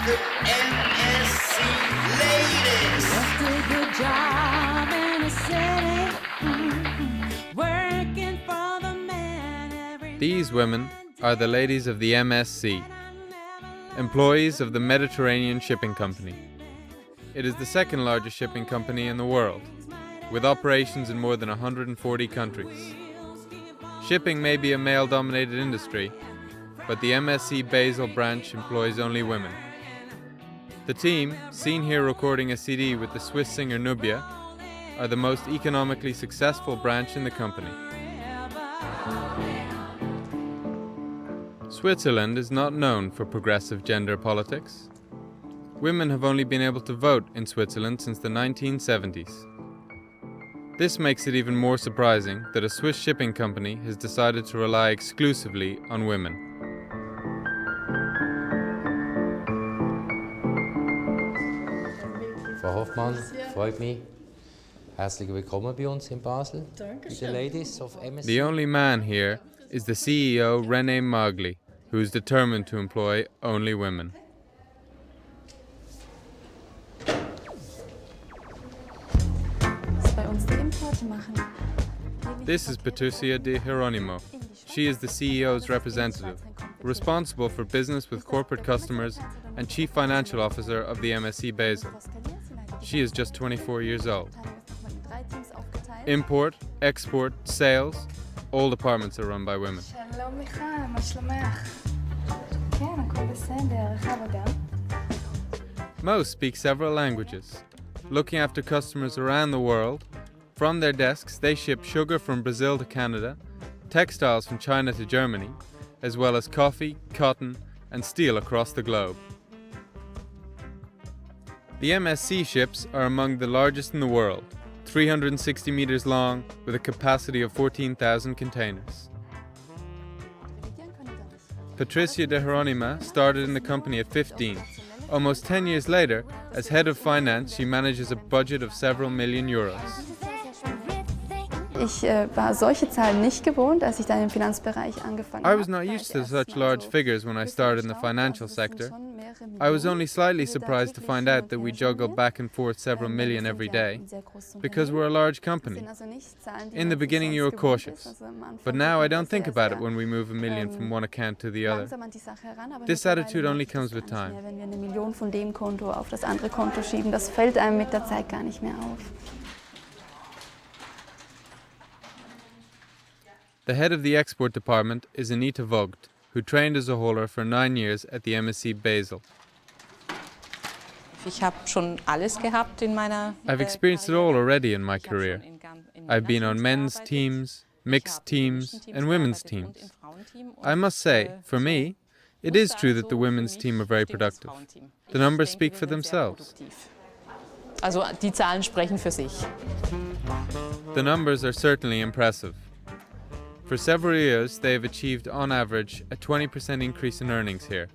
the MSc ladies. Just a good job in a city, working for the man every These women are the ladies of the MSc, employees of the Mediterranean Shipping Company. It is the second largest shipping company in the world, with operations in more than 140 countries. Shipping may be a male-dominated industry, but the MSc Basel branch employs only women. The team, seen here recording a CD with the Swiss singer Nubia, are the most economically successful branch in the company. Switzerland is not known for progressive gender politics. Women have only been able to vote in Switzerland since the 1970s. This makes it even more surprising that a Swiss shipping company has decided to rely exclusively on women. Frau Hoffmann, freut mich. Herzlich willkommen bei uns in Basel. The ladies of MSc. The only man here is the CEO René Magli, who is determined to employ only women. This is Patricia de Geronimo. She is the CEO's representative, responsible for business with corporate customers and chief financial officer of the MSc Basel. She is just 24 years old. Import, export, sales, all departments are run by women. שלום מיכל, מה שלומך? כן, הכל בסדר, איך העבודה? Most speak several languages. Looking after customers around the world, from their desks they ship sugar from Brazil to Canada, textiles from China to Germany, as well as coffee, cotton, and steel across the globe. The MSc ships are among the largest in the world, 360 meters long, with a capacity of 14,000 containers. Patricia de Geronima started in the company at 15. Almost 10 years later, as head of finance, she manages a budget of several million euros. Ich war solche Zahlen nicht gewohnt, als ich dann im Finanzbereich angefangen habe. I was not used to such large figures when I started in the financial sector. I was only slightly surprised to find out that we juggled back and forth several million every day, because we're a large company. In the beginning you were cautious, but now I don't think about it when we move a million from one account to the other. This attitude only comes with time. Wenn wir eine Million von dem Konto auf das andere Konto schieben, das fällt einem mit der Zeit gar nicht mehr auf. The head of the export department is Anita Vogt, who trained as a hauler for 9 years at the MSc Basel. Ich habe schon alles gehabt in meiner I've experienced it all already in my career. I've been on men's teams, mixed teams, and women's teams. I must say, for me, it is true that the women's team are very productive. The numbers speak for themselves. Also die Zahlen sprechen für sich. The numbers are certainly impressive. For several years, they have achieved on average a 20% increase in earnings here,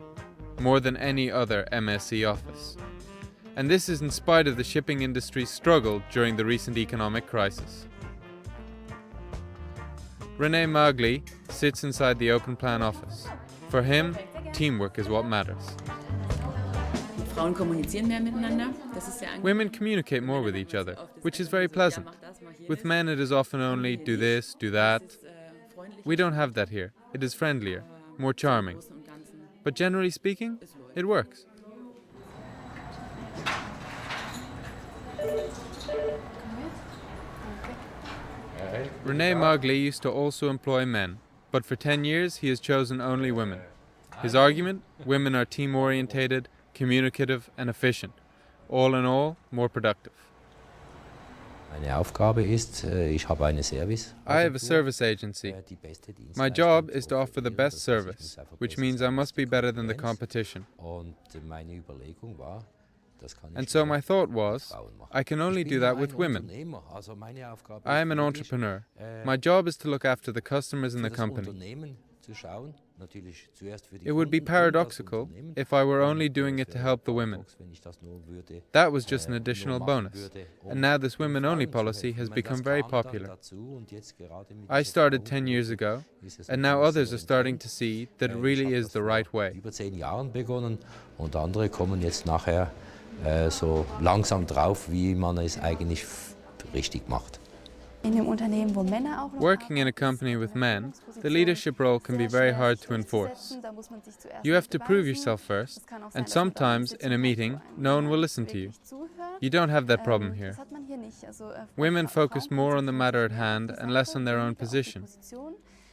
more than any other MSc office. And this is in spite of the shipping industry's struggle during the recent economic crisis. René Magli sits inside the open plan office. For him, teamwork is what matters. Frauen kommunizieren mehr miteinander. Women communicate more with each other, which is very pleasant. With men it is often only do this, do that. We don't have that here. It is friendlier, more charming. But generally speaking, it works. René Magli used to also employ men, but for 10 years he has chosen only women. His argument? Women are team-orientated, communicative and efficient. All in all, more productive. Meine Aufgabe ist, ich habe eine Service. I have a service agency. My job is to offer the best service, which means I must be better than the competition. And so my thought was, I can only do that with women. I am an entrepreneur. My job is to look after the customers in the company. It would be paradoxical if I were only doing it to help the women. That was just an additional bonus, and now this women-only policy has become very popular. I started 10 years ago, and now others are starting to see that it really is the right way. Über 10 Jahren begonnen und andere kommen jetzt nachher so langsam drauf, wie man es eigentlich richtig macht. In dem Unternehmen, wo Männer auch noch Working in a company with men, the leadership role can be very hard to enforce. You have to prove yourself first, and sometimes in a meeting, no one will listen to you. You don't have that problem here. Women focus more on the matter at hand and less on their own position.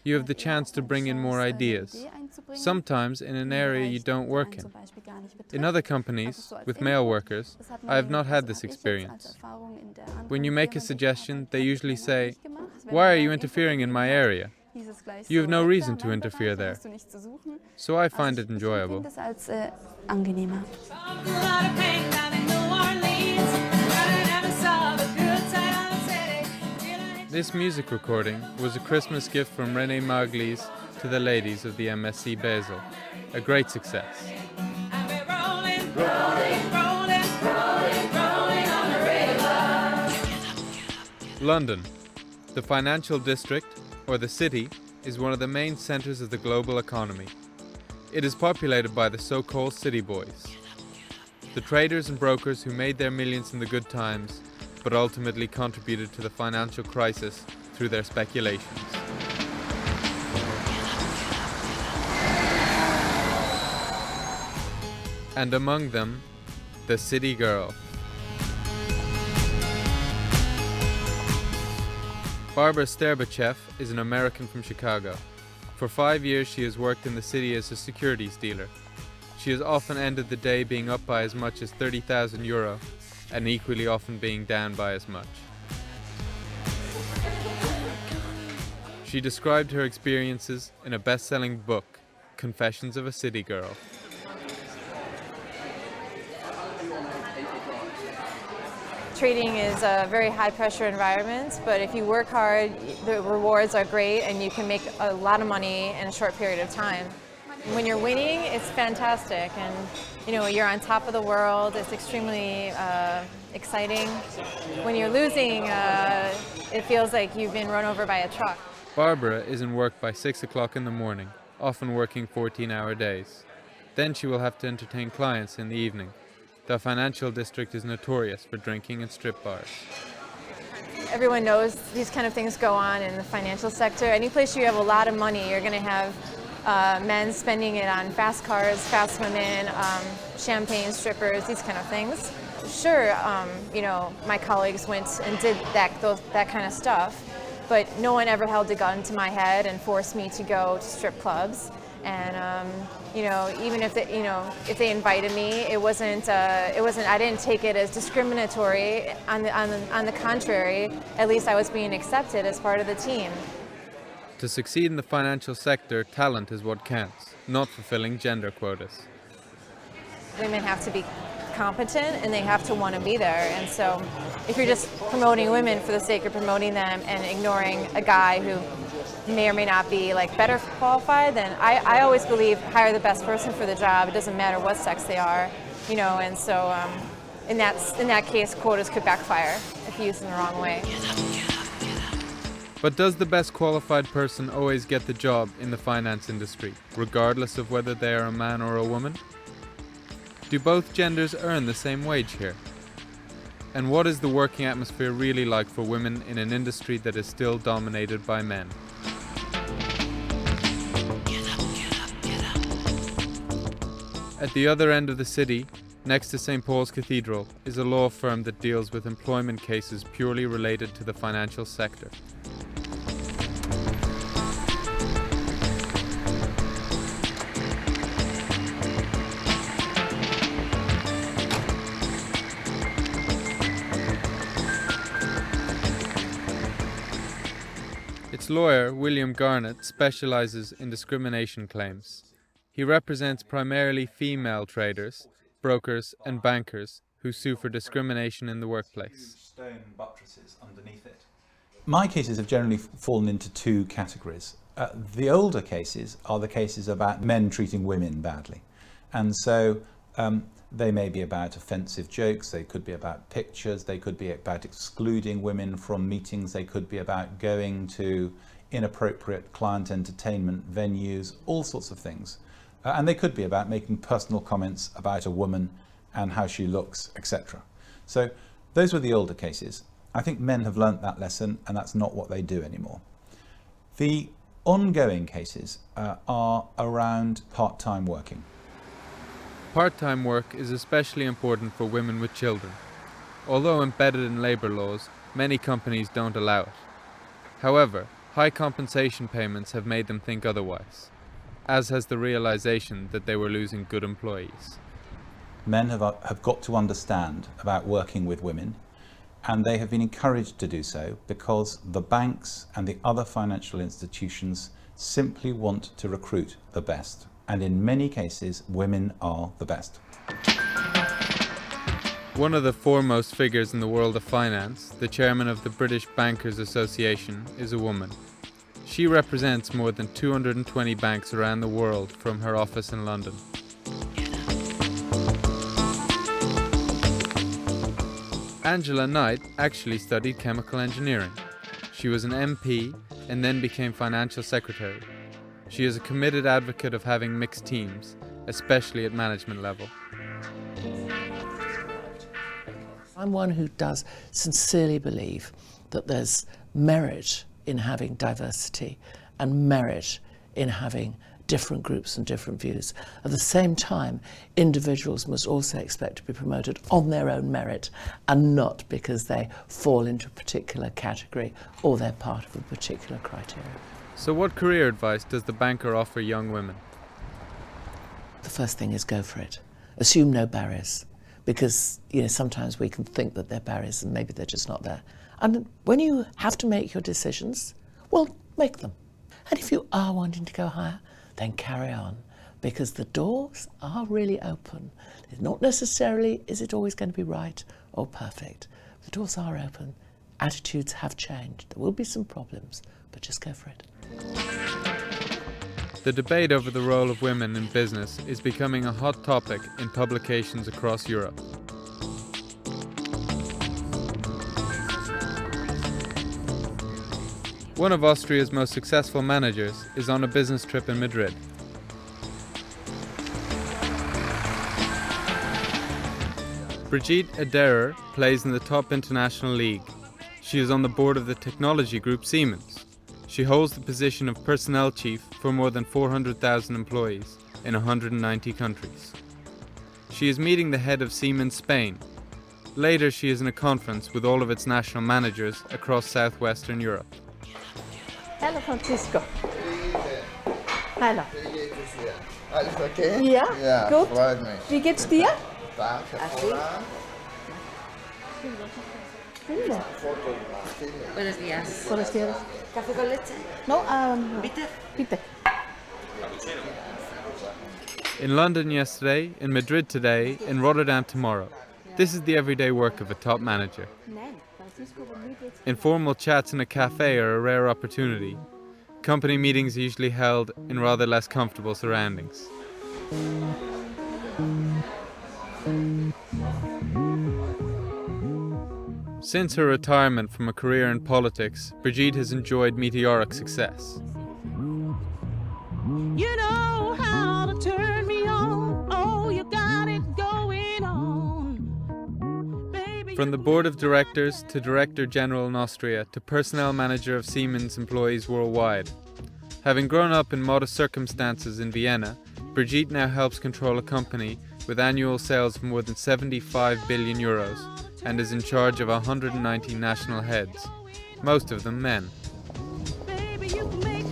You have the chance to bring in more ideas, sometimes in an area you don't work in. In other companies, with male workers, I have not had this experience. When you make a suggestion, they usually say, "Why are you interfering in my area? You have no reason to interfere there." So I find it enjoyable. This music recording was a Christmas gift from René Maglis to the ladies of the MSc Basel. A great success. London, the financial district, or the city, is one of the main centres of the global economy. It is populated by the so-called city boys, the traders and brokers who made their millions in the good times, but ultimately contributed to the financial crisis through their speculations. And among them, the city girl. Barbara Sterbachev is an American from Chicago. For 5 years she has worked in the city as a securities dealer. She has often ended the day being up by as much as 30,000 euro, and equally often being down by as much. She described her experiences in a best-selling book, Confessions of a City Girl. Trading is a very high-pressure environment, but if you work hard, the rewards are great and you can make a lot of money in a short period of time. When you're winning, it's fantastic, and you're on top of the world. It's extremely exciting. When you're losing, it feels like you've been run over by a truck. Barbara is in work by 6 o'clock in the morning, often working 14-hour days. Then she will have to entertain clients in the evening. The financial district is notorious for drinking and strip bars. Everyone knows these kind of things go on in the financial sector. Any place you have a lot of money, you're going to have men spending it on fast cars, fast women, champagne, strippers, these kind of things. Sure, my colleagues went and did that kind of stuff, but no one ever held a gun to my head and forced me to go to strip clubs. And even if they invited me, it wasn't. I didn't take it as discriminatory. On the contrary, at least I was being accepted as part of the team. To succeed in the financial sector, talent is what counts, not fulfilling gender quotas. Women have to be competent and they have to want to be there. And so if you're just promoting women for the sake of promoting them and ignoring a guy who may or may not be better qualified, then I always believe hire the best person for the job. It doesn't matter what sex they are, and so in that case, quotas could backfire if used in the wrong way. But does the best qualified person always get the job in the finance industry, regardless of whether they are a man or a woman? Do both genders earn the same wage here? And what is the working atmosphere really like for women in an industry that is still dominated by men? At the other end of the city, next to St. Paul's Cathedral, is a law firm that deals with employment cases purely related to the financial sector. Its lawyer, William Garnett, specializes in discrimination claims. He represents primarily female traders, brokers, and bankers who sue for discrimination in the workplace. Stone buttresses underneath it. My cases have generally fallen into two categories. The older cases are the cases about men treating women badly. And so they may be about offensive jokes, they could be about pictures, they could be about excluding women from meetings, they could be about going to inappropriate client entertainment venues, all sorts of things. And they could be about making personal comments about a woman and how she looks, etc. So those were the older cases. I think men have learnt that lesson, and that's not what they do anymore. The ongoing cases are around part-time working. Part-time work is especially important for women with children. Although embedded in labour laws, many companies don't allow it. However, high compensation payments have made them think otherwise, as has the realisation that they were losing good employees. Men have got to understand about working with women, and they have been encouraged to do so because the banks and the other financial institutions simply want to recruit the best. And in many cases, women are the best. One of the foremost figures in the world of finance, the chairman of the British Bankers Association, is a woman. She represents more than 220 banks around the world from her office in London. Angela Knight actually studied chemical engineering. She was an MP and then became financial secretary. She is a committed advocate of having mixed teams, especially at management level. I'm one who does sincerely believe that there's merit in having diversity and merit in having different groups and different views. At the same time, individuals must also expect to be promoted on their own merit and not because they fall into a particular category or they're part of a particular criteria. So what career advice does the banker offer young women? The first thing is go for it. Assume no barriers, because sometimes we can think that there are barriers and maybe they're just not there. And when you have to make your decisions, well, make them. And if you are wanting to go higher, then carry on, because the doors are really open. It's not necessarily, is it always going to be right or perfect? The doors are open. Attitudes have changed. There will be some problems, but just go for it. The debate over the role of women in business is becoming a hot topic in publications across Europe. One of Austria's most successful managers is on a business trip in Madrid. Brigitte Ederer plays in the top international league. She is on the board of the technology group Siemens. She holds the position of personnel chief for more than 400,000 employees in 190 countries. She is meeting the head of Siemens Spain. Later, she is in a conference with all of its national managers across southwestern Europe. Hallo Francisco. Hallo. Alles okay? Ja, ja, gut. Freut mich. Wie geht's dir? Danke. Buenos días. Buenos días. ¿Café con leche? No, bitte. Bitte. In London yesterday, in Madrid today, in Rotterdam tomorrow. This is the everyday work of a top manager. Informal chats in a cafe are a rare opportunity. Company meetings are usually held in rather less comfortable surroundings. Since her retirement from a career in politics, Brigitte has enjoyed meteoric success. You know how to turn me on. Oh, you got it going on. Baby, From the board of directors to director general in Austria to personnel manager of Siemens employees worldwide. Having grown up in modest circumstances in Vienna, Brigitte now helps control a company with annual sales of more than 75 billion euros and is in charge of 190 national heads, most of them men.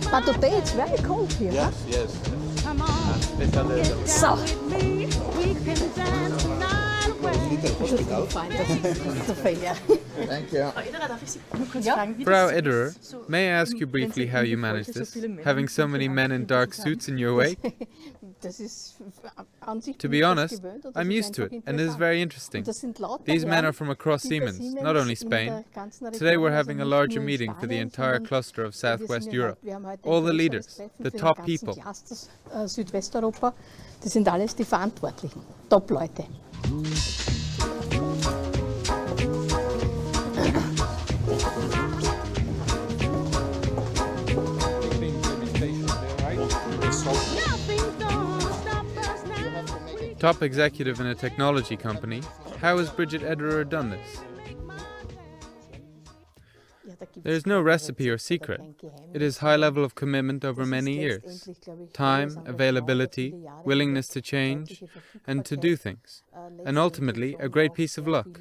But today it's very cold here. Yes, yes. So. Thank you. Frau Ederer, may I ask you briefly how you manage this, having so many men in dark suits in your wake? To be honest, I'm used to it, and it is very interesting. These men are from across Siemens, not only Spain. Today we're having a larger meeting for the entire cluster of Southwest Europe. All the leaders, the top people. Südwesteuropa, das sind alles die Verantwortlichen, Top-Leute. Top executive in a technology company, how has Bridget Ederer done this? There is no recipe or secret. It is high level of commitment over many years. Time, availability, willingness to change and to do things. And ultimately, a great piece of luck.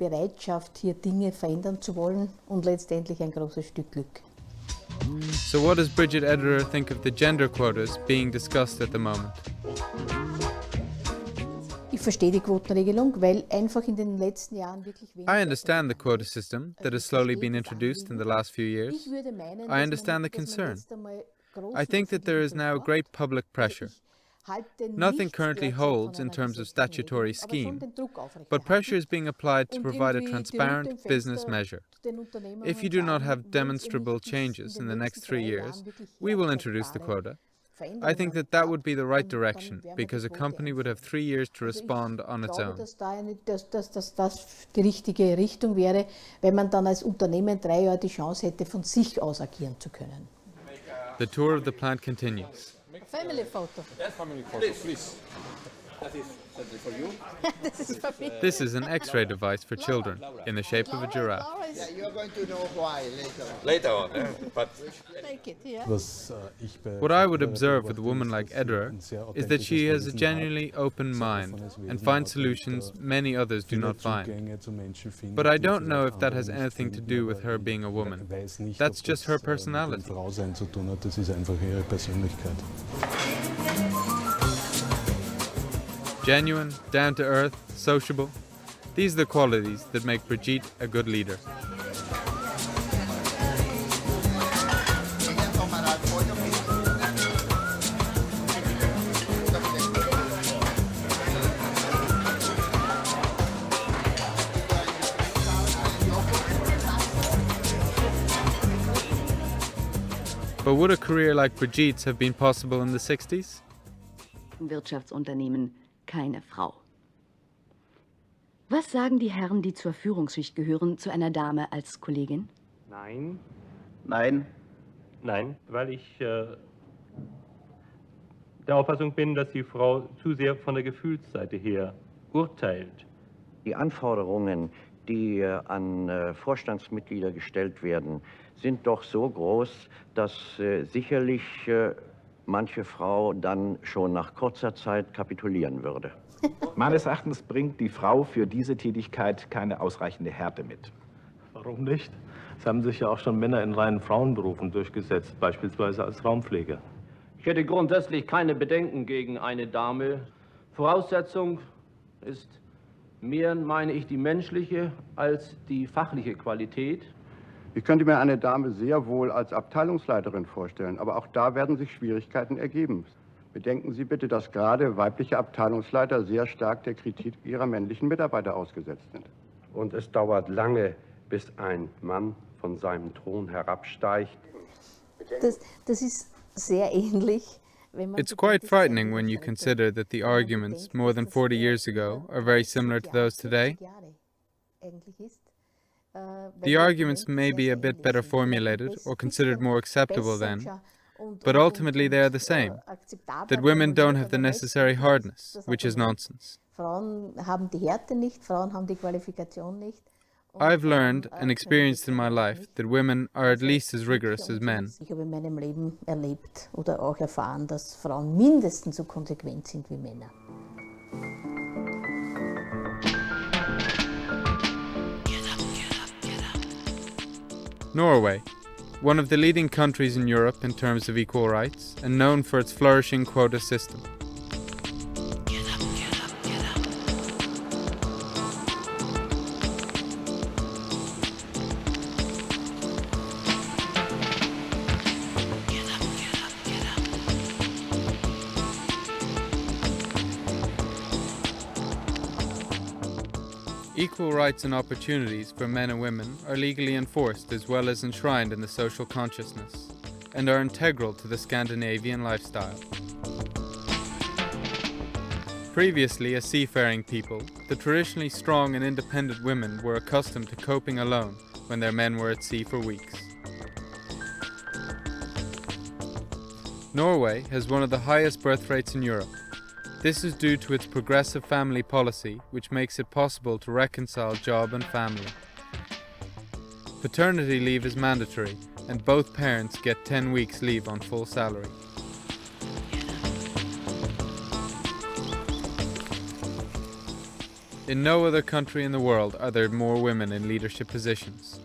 Bereitschaft, hier Dinge verändern zu wollen und letztendlich ein großes Stück Glück. So what does Bridget Ederer think of the gender quotas being discussed at the moment? Ich verstehe die Quotenregelung, weil einfach in den letzten Jahren wirklich I understand the quota system that has slowly been introduced in the last few years. I understand the concern. I think that there is now great public pressure. Nothing currently holds in terms of statutory scheme, but pressure is being applied to provide a transparent business measure. If you do not have demonstrable changes in the next 3 years, we will introduce the quota. I think that that would be the right direction, because a company would have 3 years to respond on its own. Dass das die richtige Richtung wäre, wenn man dann als Unternehmen 3 Jahre die Chance hätte, von sich aus agieren zu können. The tour of the plant continues. Family photo. Yes, family photo, please. That is something for you. This is for me. This is an X-ray device for children, in the shape of a giraffe. Yeah, you're going to know why later. Later on, but Take it, yeah. What I would observe with a woman like Ederer is that she has a genuinely open mind and finds solutions many others do not find. But I don't know if that has anything to do with her being a woman. That's just her personality. Genuine, down-to-earth, sociable. These are the qualities that make Brigitte a good leader. But would a career like Brigitte's have been possible in the 60s? Wirtschaftsunternehmen keine Frau. Was sagen die Herren, die zur Führungsschicht gehören, zu einer Dame als Kollegin? Nein. Nein. Nein, weil ich der Auffassung bin, dass die Frau zu sehr von der Gefühlsseite her urteilt. Die Anforderungen, die an Vorstandsmitglieder gestellt werden, sind doch so groß, dass sicherlich manche Frau dann schon nach kurzer Zeit kapitulieren würde. Meines Erachtens bringt die Frau für diese Tätigkeit keine ausreichende Härte mit. Warum nicht? Es haben sich ja auch schon Männer in reinen Frauenberufen durchgesetzt, beispielsweise als Raumpfleger. Ich hätte grundsätzlich keine Bedenken gegen eine Dame. Voraussetzung ist mehr, meine ich, die menschliche als die fachliche Qualität. Ich könnte mir eine Dame sehr wohl als Abteilungsleiterin vorstellen, aber auch da werden sich Schwierigkeiten ergeben. Bedenken Sie bitte, dass gerade weibliche Abteilungsleiter sehr stark der Kritik ihrer männlichen Mitarbeiter ausgesetzt sind. Und es dauert lange, bis ein Mann von seinem Thron herabsteigt. Das ist sehr ähnlich. It's quite frightening when you consider that the arguments more than 40 years ago are very similar to those today. The arguments may be a bit better formulated or considered more acceptable then, but ultimately they are the same, that women don't have the necessary hardness, which is nonsense. Frauen haben die Härte nicht, Frauen haben die Qualifikation nicht. I've learned and experienced in my life that women are at least as rigorous as men. Ich habe in meinem Leben erlebt oder auch erfahren, dass Frauen mindestens so konsequent sind wie Männer. Norway, one of the leading countries in Europe in terms of equal rights and known for its flourishing quota system. Equal rights and opportunities for men and women are legally enforced as well as enshrined in the social consciousness, and are integral to the Scandinavian lifestyle. Previously a seafaring people, the traditionally strong and independent women were accustomed to coping alone when their men were at sea for weeks. Norway has one of the highest birth rates in Europe. This is due to its progressive family policy, which makes it possible to reconcile job and family. Paternity leave is mandatory, and both parents get 10 weeks leave on full salary. In no other country in the world are there more women in leadership positions.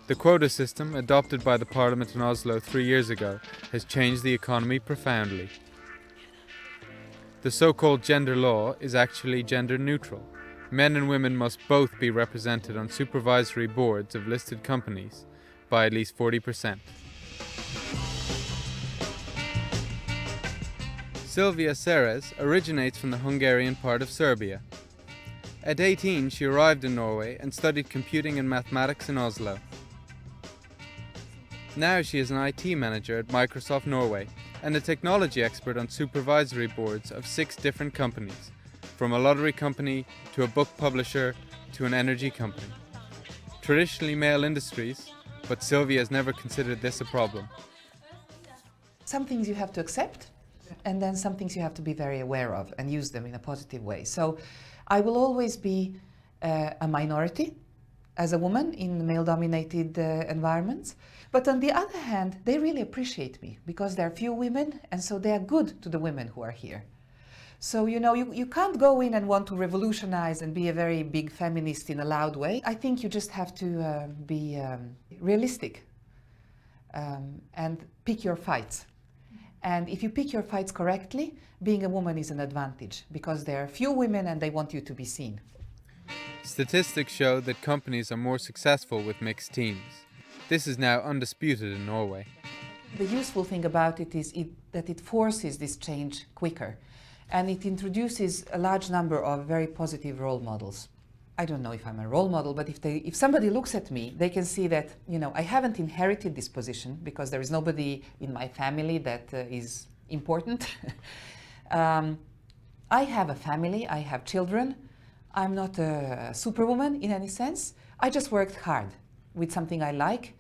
The quota system, adopted by the Parliament in Oslo 3 years ago, has changed the economy profoundly. The so-called gender law is actually gender neutral. Men and women must both be represented on supervisory boards of listed companies by at least 40%. Silvia Ceres originates from the Hungarian part of Serbia. At 18, she arrived in Norway and studied computing and mathematics in Oslo. Now she is an IT manager at Microsoft Norway and a technology expert on supervisory boards of 6 different companies, from a lottery company to a book publisher to an energy company. Traditionally male industries, but Silvia has never considered this a problem. Some things you have to accept, and then some things you have to be very aware of and use them in a positive way. So I will always be a minority as a woman in male-dominated environments. But on the other hand, they really appreciate me because there are few women, and so they are good to the women who are here. So, you know, you can't go in and want to revolutionize and be a very big feminist in a loud way. I think you just have to be realistic and pick your fights. And if you pick your fights correctly, being a woman is an advantage because there are few women and they want you to be seen. Statistics show that companies are more successful with mixed teams. This is now undisputed in Norway. The useful thing about it is that it forces this change quicker, and it introduces a large number of very positive role models. I don't know if I'm a role model, but if somebody looks at me, they can see that, you know, I haven't inherited this position because there is nobody in my family that is important. I have a family, I have children. I'm not a superwoman in any sense. I just worked hard with something I like,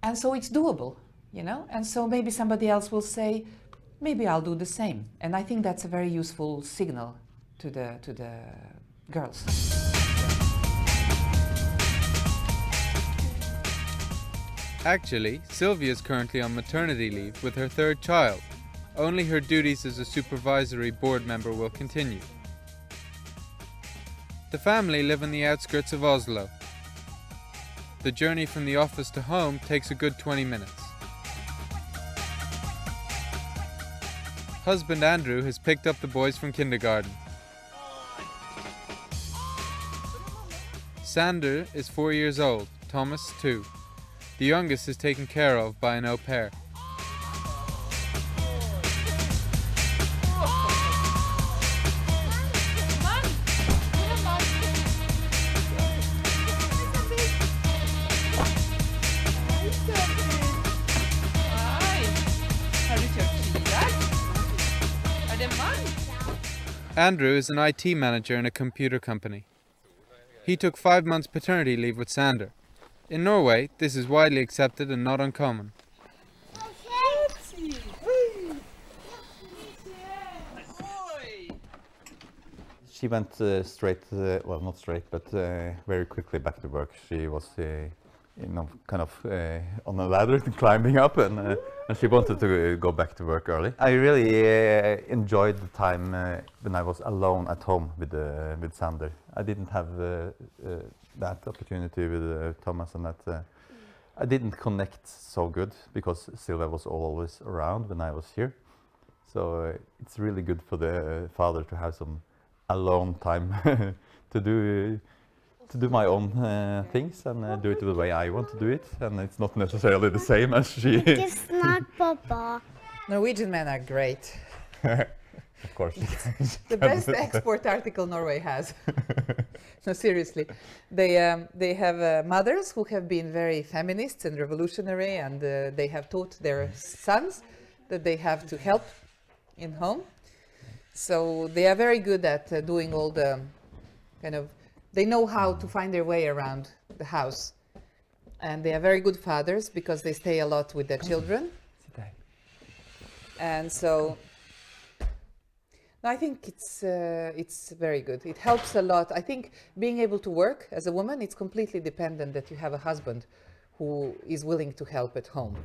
and so it's doable, you know? And so maybe somebody else will say, maybe I'll do the same. And I think that's a very useful signal to the girls. Actually, Silvia is currently on maternity leave with her 3rd child. Only her duties as a supervisory board member will continue. The family live on the outskirts of Oslo. The journey from the office to home takes a good 20 minutes. Husband Andrew has picked up the boys from kindergarten. Sander is 4 years old, Thomas 2. The youngest is taken care of by an au pair. Andrew is an IT manager in a computer company. He took 5 months paternity leave with Sander. In Norway, this is widely accepted and not uncommon. She went straight, well, not straight, but very quickly back to work. She was, you know, kind of on a ladder climbing up, and she wanted to go back to work early. I really enjoyed the time when I was alone at home with Sander. I didn't have that opportunity with Thomas, and that I didn't connect so good because Silvia was always around when I was here. So it's really good for the father to have some alone time to do my own things and do it the way I want to do it, and it's not necessarily the same as she. Ikke snakk, pappa. Norwegian men are great. Of course. The best export article Norway has. No, seriously. They have mothers who have been very feminists and revolutionary, and they have taught their sons that they have to help in home. So they are very good at doing all the they know how to find their way around the house. And they are very good fathers because they stay a lot with their children. And so I think it's very good. It helps a lot. I think being able to work as a woman, it's completely dependent that you have a husband who is willing to help at home.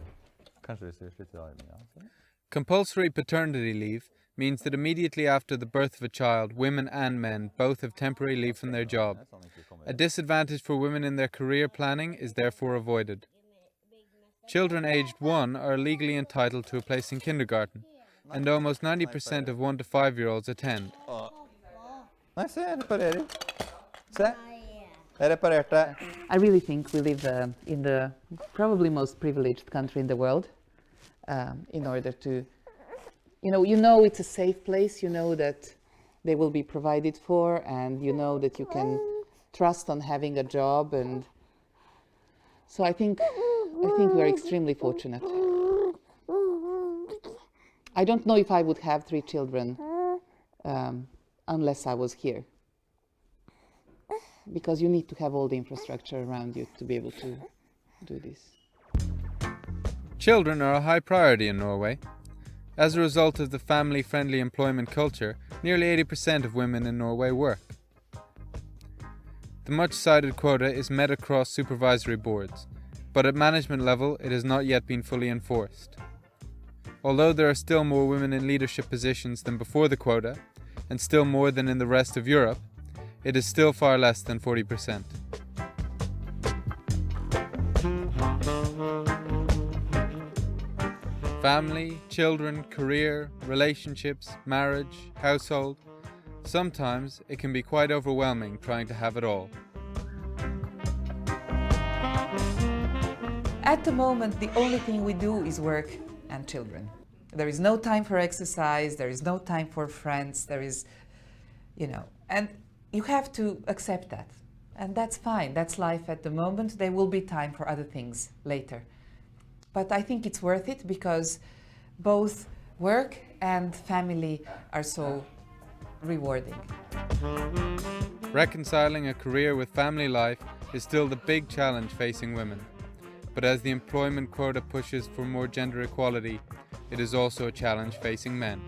Compulsory paternity leave means that immediately after the birth of a child, women and men both have temporary leave from their job. A disadvantage for women in their career planning is therefore avoided. Children aged 1 are legally entitled to a place in kindergarten, and almost 90% of 1 to 5-year-olds attend. I really think we live in the probably most privileged country in the world, in order to, you know it's a safe place, you know that they will be provided for, and you know that you can trust on having a job, and so I think we're extremely fortunate. I don't know if I would have 3 children unless I was here, because you need to have all the infrastructure around you to be able to do this. Children are a high priority in Norway. As a result of the family-friendly employment culture, nearly 80% of women in Norway work. The much-cited quota is met across supervisory boards, but at management level it has not yet been fully enforced. Although there are still more women in leadership positions than before the quota, and still more than in the rest of Europe, it is still far less than 40%. Family, children, career, relationships, marriage, household. Sometimes it can be quite overwhelming trying to have it all. At the moment, the only thing we do is work and children. There is no time for exercise, there is no time for friends, there is, and you have to accept that. And that's fine, that's life at the moment. There will be time for other things later. But I think it's worth it because both work and family are so rewarding. Reconciling a career with family life is still the big challenge facing women. But as the employment quota pushes for more gender equality, it is also a challenge facing men.